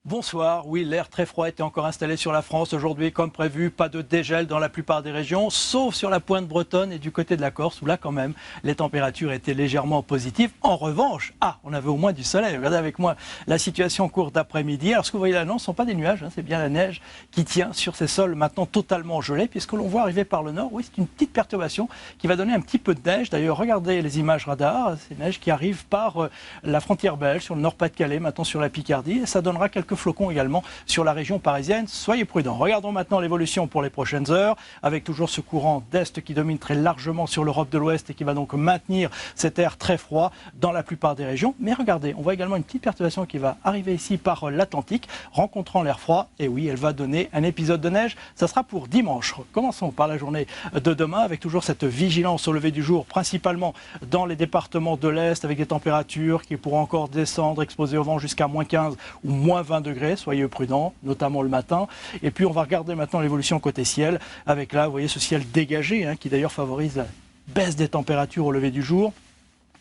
Bonsoir, oui, l'air très froid était encore installé sur la France aujourd'hui comme prévu, pas de dégel dans la plupart des régions, sauf sur la pointe bretonne et du côté de la Corse où là quand même les températures étaient légèrement positives. En revanche, on avait au moins du soleil. Regardez avec moi la situation en cours d'après-midi. Alors ce que vous voyez là, non, ce ne sont pas des nuages, c'est bien la neige qui tient sur ces sols maintenant totalement gelés, puisque l'on voit arriver par le nord, oui, c'est une petite perturbation qui va donner un petit peu de neige. D'ailleurs, regardez les images radar, ces neiges qui arrivent par la frontière belge, sur le Nord-Pas-de-Calais, maintenant sur la Picardie, et ça donnera quelques flocons également sur la région parisienne. Soyez prudents. Regardons maintenant l'évolution pour les prochaines heures, avec toujours ce courant d'est qui domine très largement sur l'Europe de l'Ouest et qui va donc maintenir cet air très froid dans la plupart des régions. Mais regardez, on voit également une petite perturbation qui va arriver ici par l'Atlantique, rencontrant l'air froid. Et oui, elle va donner un épisode de neige. Ça sera pour dimanche. Commençons par la journée de demain, avec toujours cette vigilance au lever du jour, principalement dans les départements de l'Est, avec des températures qui pourront encore descendre, exposées au vent jusqu'à moins 15 ou moins 20 degrés. Soyez prudents, notamment le matin. Et puis on va regarder maintenant l'évolution côté ciel, avec là, vous voyez ce ciel dégagé, qui d'ailleurs favorise la baisse des températures au lever du jour.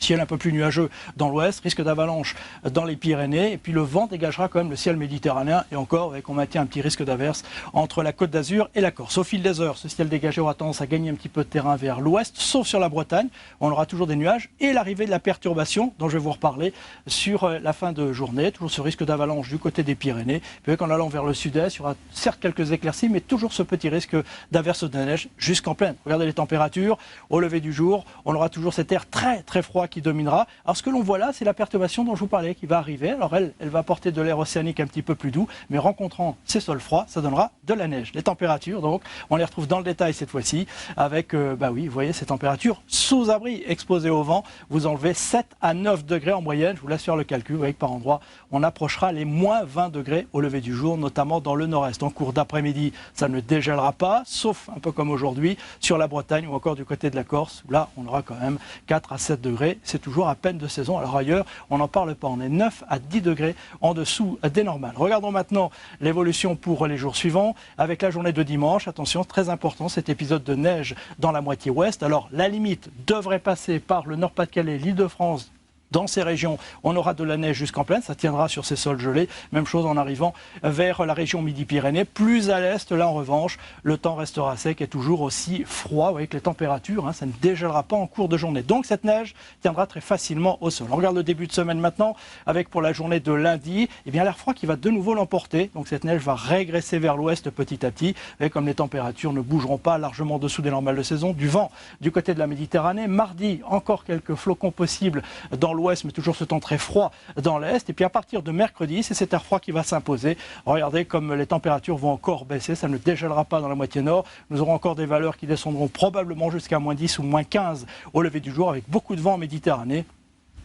Ciel un peu plus nuageux dans l'ouest, risque d'avalanche dans les Pyrénées, et puis le vent dégagera quand même le ciel méditerranéen, et encore avec on maintient un petit risque d'averse entre la Côte d'Azur et la Corse. Au fil des heures, ce ciel dégagé aura tendance à gagner un petit peu de terrain vers l'ouest, sauf sur la Bretagne, on aura toujours des nuages, et l'arrivée de la perturbation, dont je vais vous reparler sur la fin de journée, toujours ce risque d'avalanche du côté des Pyrénées, puis en allant vers le sud-est, il y aura certes quelques éclaircies, mais toujours ce petit risque d'averse de neige jusqu'en pleine. Regardez les températures, au lever du jour, on aura toujours cet air très très froid qui dominera. Alors ce que l'on voit là, c'est la perturbation dont je vous parlais qui va arriver. Alors elle va apporter de l'air océanique un petit peu plus doux, mais rencontrant ces sols froids, ça donnera de la neige. Les températures, donc, on les retrouve dans le détail cette fois-ci, avec, oui, vous voyez ces températures sous abri, exposées au vent. Vous enlevez 7 à 9 degrés en moyenne, je vous laisse faire le calcul. Vous voyez que par endroit, on approchera les moins 20 degrés au lever du jour, notamment dans le nord-est. En cours d'après-midi, ça ne dégèlera pas, sauf un peu comme aujourd'hui, sur la Bretagne ou encore du côté de la Corse, où là, on aura quand même 4 à 7 degrés. C'est toujours à peine de saison. Alors ailleurs, on n'en parle pas. On est 9 à 10 degrés en dessous des normales. Regardons maintenant l'évolution pour les jours suivants avec la journée de dimanche. Attention, très important, cet épisode de neige dans la moitié ouest. Alors la limite devrait passer par le Nord-Pas-de-Calais, l'Île-de-France. Dans ces régions, on aura de la neige jusqu'en plaine, ça tiendra sur ces sols gelés. Même chose en arrivant vers la région Midi-Pyrénées. Plus à l'est, là en revanche, le temps restera sec et toujours aussi froid. Vous voyez que les températures, ça ne dégèlera pas en cours de journée. Donc cette neige tiendra très facilement au sol. On regarde le début de semaine maintenant, avec pour la journée de lundi, l'air froid qui va de nouveau l'emporter. Donc cette neige va régresser vers l'ouest petit à petit. Et comme les températures ne bougeront pas largement dessous des normales de saison, du vent du côté de la Méditerranée. Mardi, encore quelques flocons possibles dans l'ouest, mais toujours ce temps très froid dans l'est. Et puis à partir de mercredi, c'est cet air froid qui va s'imposer. Regardez comme les températures vont encore baisser, ça ne dégèlera pas dans la moitié nord. Nous aurons encore des valeurs qui descendront probablement jusqu'à moins 10 ou moins 15 au lever du jour, avec beaucoup de vent en Méditerranée.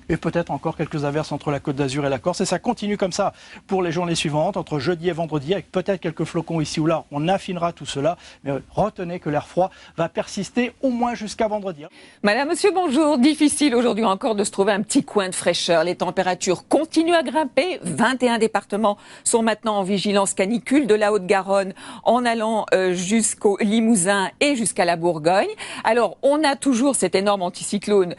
Et peut-être encore quelques averses entre la Côte d'Azur et la Corse. Et ça continue comme ça pour les journées suivantes, entre jeudi et vendredi, avec peut-être quelques flocons ici ou là. On affinera tout cela, mais retenez que l'air froid va persister au moins jusqu'à vendredi. Madame, monsieur, bonjour. Difficile aujourd'hui encore de se trouver un petit coin de fraîcheur. Les températures continuent à grimper. 21 départements sont maintenant en vigilance canicule, de la Haute-Garonne en allant jusqu'au Limousin et jusqu'à la Bourgogne. Alors, on a toujours cet énorme anticyclone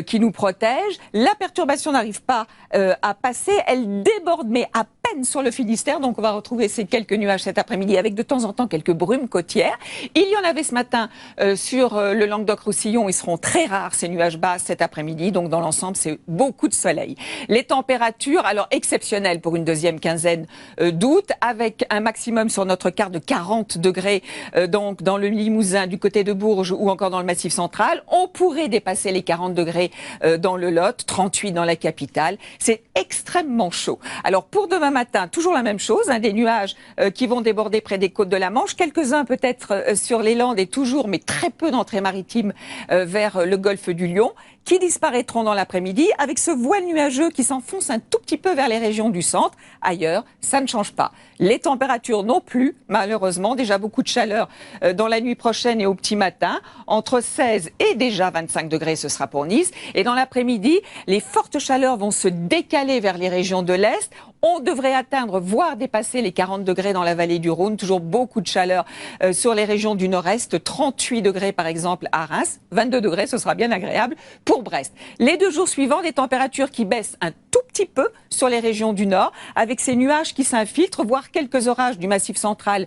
qui nous protège. La perturbation n'arrive pas à passer, elle déborde mais à peine sur le Finistère, donc on va retrouver ces quelques nuages cet après-midi avec de temps en temps quelques brumes côtières. Il y en avait ce matin sur le Languedoc-Roussillon, ils seront très rares ces nuages bas cet après-midi, donc dans l'ensemble c'est beaucoup de soleil. Les températures, alors exceptionnelles pour une deuxième quinzaine d'août, avec un maximum sur notre quart de 40 degrés donc dans le Limousin, du côté de Bourges ou encore dans le Massif central. On pourrait dépasser les 40 degrés dans le Lot, 38 dans la capitale. C'est extrêmement chaud. Alors pour demain matin, toujours la même chose, des nuages qui vont déborder près des côtes de la Manche, quelques-uns peut-être sur les Landes et toujours, mais très peu d'entrées maritimes vers le golfe du Lion, qui disparaîtront dans l'après-midi avec ce voile nuageux qui s'enfonce un tout petit peu vers les régions du centre. Ailleurs, ça ne change pas. Les températures non plus, malheureusement, déjà beaucoup de chaleur dans la nuit prochaine et au petit matin, entre 16 et déjà 25 degrés, ce sera pour Nice. Et dans l'après-midi, les fortes chaleurs vont se décaler vers les régions de l'Est. On devrait atteindre, voire dépasser les 40 degrés dans la vallée du Rhône. Toujours beaucoup de chaleur sur les régions du nord-est. 38 degrés par exemple à Reims. 22 degrés, ce sera bien agréable pour Brest. Les 2 jours suivants, des températures qui baissent un tout petit peu sur les régions du nord, avec ces nuages qui s'infiltrent, voire quelques orages du Massif central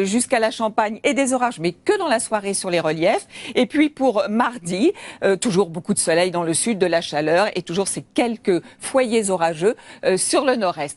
jusqu'à la Champagne, et des orages, mais que dans la soirée sur les reliefs. Et puis pour mardi, toujours beaucoup de soleil dans le sud, de la chaleur, et toujours ces quelques foyers orageux sur le nord-est.